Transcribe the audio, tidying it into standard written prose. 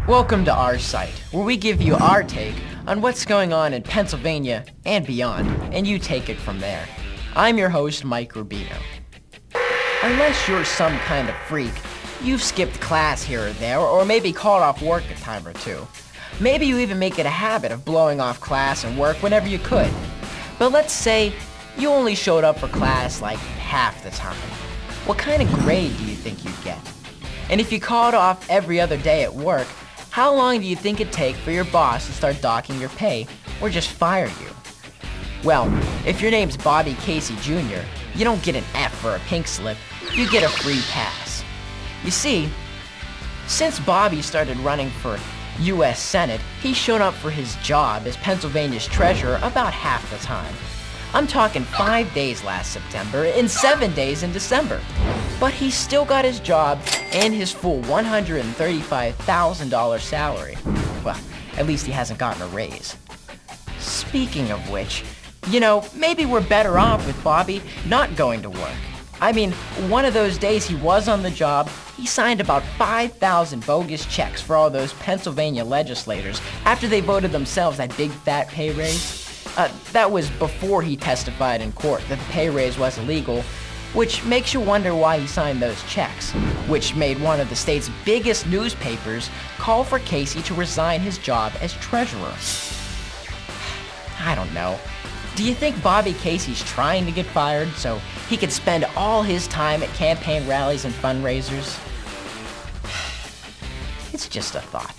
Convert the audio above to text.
Welcome to RSite, where we give you our take on what's going on in Pennsylvania and beyond, and you take it from there. I'm your host, Mike Rubino. Unless you're some kind of freak, you've skipped class here or there, or maybe called off work a time or two. Maybe you even make it a habit of blowing off class and work whenever you could. But let's say you only showed up for class like half the time. What kind of grade do you think you'd get? And if you called off every other day at work, how long do you think it'd take for your boss to start docking your pay or just fire you? Well, if your name's Bobby Casey Jr., you don't get an F or a pink slip, you get a free pass. You see, since Bobby started running for U.S. Senate, he's shown up for his job as Pennsylvania's treasurer about half the time. I'm talking 5 days last September and 7 days in December. But he's still got his job and his full $135,000 salary. Well, at least he hasn't gotten a raise. Speaking of which, maybe we're better off with Bobby not going to work. I mean, one of those days he was on the job, he signed about 5,000 bogus checks for all those Pennsylvania legislators after they voted themselves that big fat pay raise. That was before he testified in court that the pay raise was illegal, which makes you wonder why he signed those checks, which made one of the state's biggest newspapers call for Casey to resign his job as treasurer. I don't know. Do you think Bobby Casey's trying to get fired so he could spend all his time at campaign rallies and fundraisers? It's just a thought.